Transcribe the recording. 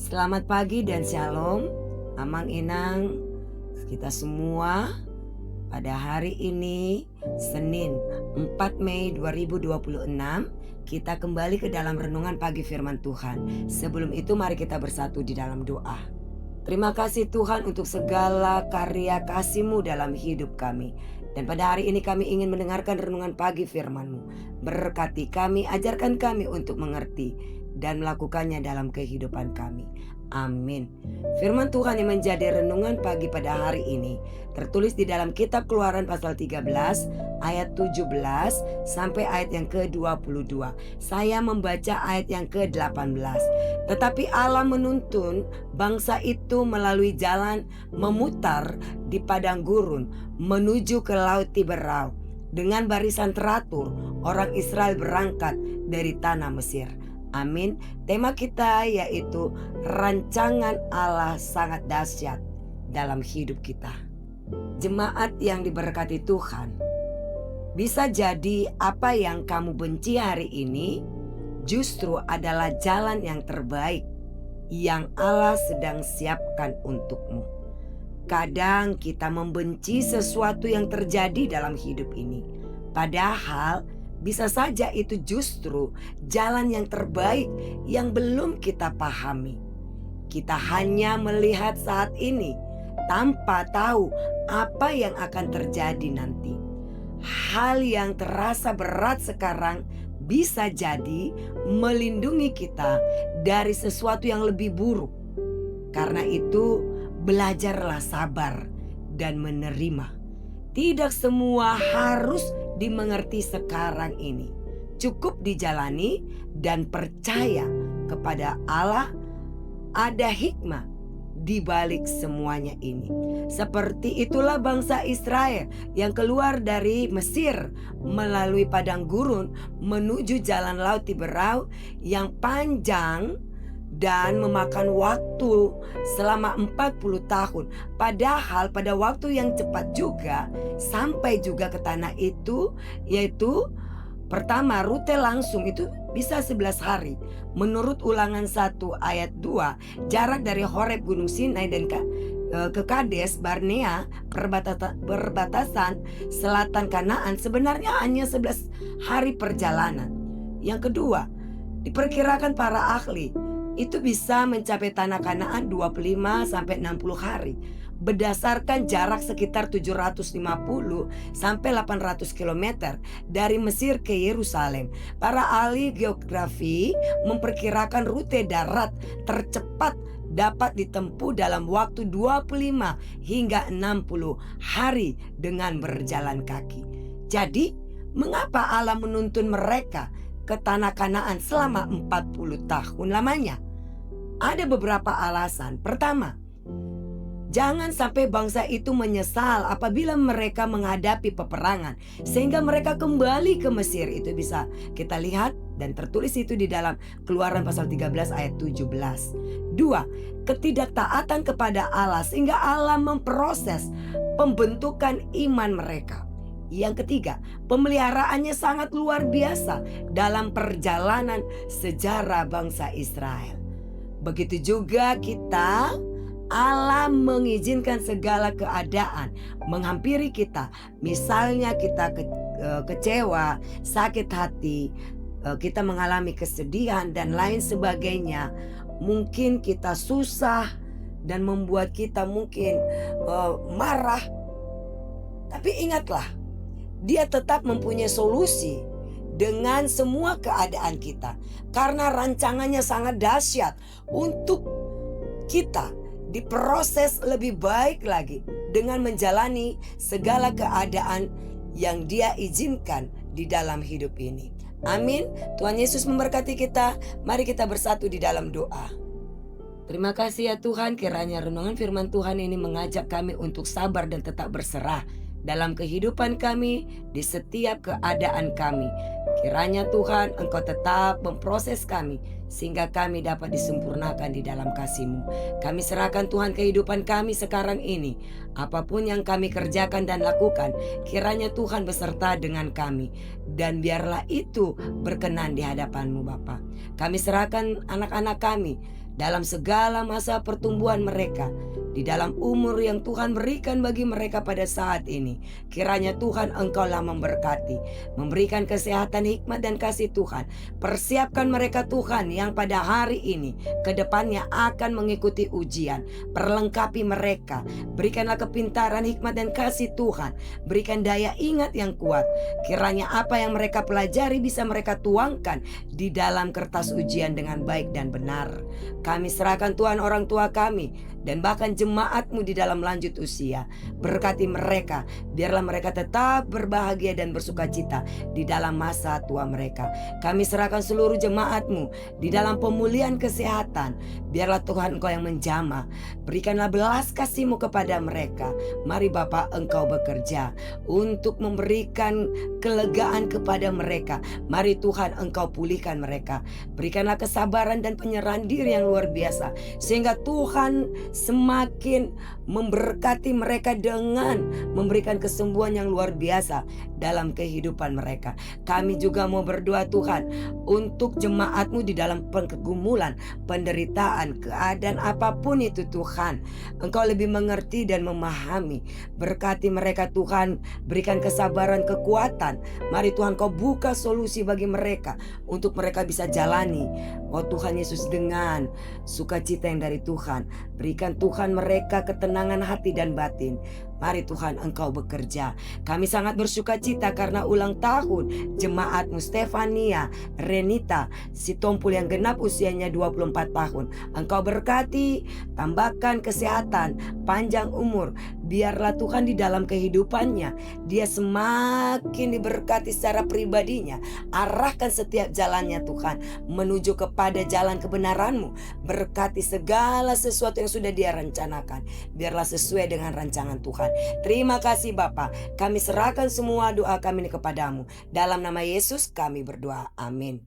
Selamat pagi dan shalom, Amang Inang, kita semua. Pada hari ini, Senin 4 Mei 2026, kita kembali ke dalam renungan pagi firman Tuhan. Sebelum itu mari kita bersatu di dalam doa. Terima kasih Tuhan untuk segala karya kasih-Mu dalam hidup kami. Dan pada hari ini kami ingin mendengarkan renungan pagi firman-Mu. Berkati kami, ajarkan kami untuk mengerti dan melakukannya dalam kehidupan kami. Amin. Firman Tuhan yang menjadi renungan pagi pada hari ini tertulis di dalam kitab Keluaran pasal 13 ayat 17 sampai ayat yang ke-22. Saya membaca ayat yang ke-18. Tetapi Allah menuntun bangsa itu melalui jalan memutar di padang gurun menuju ke laut Tiberau. Dengan barisan teratur, orang Israel berangkat dari tanah Mesir. Amin. Tema kita yaitu rancangan Allah sangat dahsyat dalam hidup kita. Jemaat yang diberkati Tuhan, bisa jadi apa yang kamu benci hari ini justru adalah jalan yang terbaik yang Allah sedang siapkan untukmu. Kadang kita membenci sesuatu yang terjadi dalam hidup ini, padahal bisa saja itu justru jalan yang terbaik yang belum kita pahami. Kita hanya melihat saat ini tanpa tahu apa yang akan terjadi nanti. Hal yang terasa berat sekarang bisa jadi melindungi kita dari sesuatu yang lebih buruk. Karena itu, belajarlah sabar dan menerima. Tidak semua harus dimengerti sekarang ini. Cukup dijalani dan percaya kepada Allah ada hikmah di balik semuanya ini. Seperti itulah bangsa Israel yang keluar dari Mesir melalui padang gurun menuju jalan laut Tiberau yang panjang dan memakan waktu selama 40 tahun. Padahal pada waktu yang cepat juga sampai juga ke tanah itu, yaitu pertama rute langsung itu bisa 11 hari. Menurut Ulangan 1 ayat 2, jarak dari Horeb Gunung Sinai dan ke Kades Barnea, perbatasan selatan Kanaan, sebenarnya hanya 11 hari perjalanan. Yang kedua, diperkirakan para ahli itu bisa mencapai tanah Kanaan 25 sampai 60 hari berdasarkan jarak sekitar 750 sampai 800 km dari Mesir ke Yerusalem. Para ahli geografi memperkirakan rute darat tercepat dapat ditempuh dalam waktu 25 hingga 60 hari dengan berjalan kaki. Jadi, mengapa Allah menuntun mereka ke tanah Kanaan selama 40 tahun lamanya? Ada beberapa alasan. Pertama, jangan sampai bangsa itu menyesal apabila mereka menghadapi peperangan sehingga mereka kembali ke Mesir. Itu bisa kita lihat dan tertulis itu di dalam Keluaran pasal 13 ayat 17. Dua, ketidaktaatan kepada Allah sehingga Allah memproses pembentukan iman mereka. Yang ketiga, pemeliharaannya sangat luar biasa dalam perjalanan sejarah bangsa Israel. Begitu juga kita, Allah mengizinkan segala keadaan menghampiri kita. Misalnya kita kecewa, sakit hati, kita mengalami kesedihan dan lain sebagainya. Mungkin kita susah dan membuat kita mungkin marah. Tapi ingatlah, Dia tetap mempunyai solusi dengan semua keadaan kita. Karena rancangannya sangat dahsyat untuk kita diproses lebih baik lagi dengan menjalani segala keadaan yang Dia izinkan di dalam hidup ini. Amin. Tuhan Yesus memberkati kita. Mari kita bersatu di dalam doa. Terima kasih ya Tuhan, kiranya renungan firman Tuhan ini mengajak kami untuk sabar dan tetap berserah dalam kehidupan kami, di setiap keadaan kami. Kiranya Tuhan Engkau tetap memproses kami sehingga kami dapat disempurnakan di dalam kasih-Mu. Kami serahkan Tuhan kehidupan kami sekarang ini. Apapun yang kami kerjakan dan lakukan, kiranya Tuhan beserta dengan kami. Dan biarlah itu berkenan di hadapan-Mu Bapa. Kami serahkan anak-anak kami dalam segala masa pertumbuhan mereka, di dalam umur yang Tuhan berikan bagi mereka pada saat ini. Kiranya Tuhan Engkaulah memberkati, memberikan kesehatan, hikmat dan kasih Tuhan. Persiapkan mereka Tuhan yang pada hari ini ke depannya akan mengikuti ujian. Perlengkapi mereka, berikanlah kepintaran, hikmat dan kasih Tuhan. Berikan daya ingat yang kuat. Kiranya apa yang mereka pelajari bisa mereka tuangkan di dalam kertas ujian dengan baik dan benar. Kami serahkan Tuhan orang tua kami dan bahkan jemaat-Mu di dalam lanjut usia. Berkati mereka, biarlah mereka tetap berbahagia dan bersuka cita di dalam masa tua mereka. Kami serahkan seluruh jemaat-Mu di dalam pemulihan kesehatan. Biarlah Tuhan Engkau yang menjamah. Berikanlah belas kasih-Mu kepada mereka. Mari Bapa, Engkau bekerja untuk memberikan kelegaan kepada mereka. Mari Tuhan Engkau pulihkan mereka. Berikanlah kesabaran dan penyerahan diri yang luar biasa, sehingga Tuhan semakin memberkati mereka dengan memberikan kesembuhan yang luar biasa dalam kehidupan mereka. Kami juga mau berdoa Tuhan untuk jemaat-Mu di dalam pergumulan, penderitaan, keadaan apapun itu Tuhan. Engkau lebih mengerti dan memahami. Berkati mereka Tuhan, berikan kesabaran, kekuatan. Mari Tuhan Kau buka solusi bagi mereka untuk mereka bisa jalani, oh Tuhan Yesus, dengan sukacita yang dari Tuhan. Berikan Tuhan mereka ketenangan hati dan batin. Mari Tuhan Engkau bekerja. Kami sangat bersuka cita karena ulang tahun jemaat-Mu Stefania Renita Sitompul yang genap usianya 24 tahun. Engkau berkati, tambahkan kesehatan, panjang umur. Biarlah Tuhan di dalam kehidupannya dia semakin diberkati secara pribadinya. Arahkan setiap jalannya Tuhan menuju kepada jalan kebenaran-Mu. Berkati segala sesuatu yang sudah dia rencanakan. Biarlah sesuai dengan rancangan Tuhan. Terima kasih Bapa. Kami serahkan semua doa kami ini kepadamu. Dalam nama Yesus kami berdoa. Amin.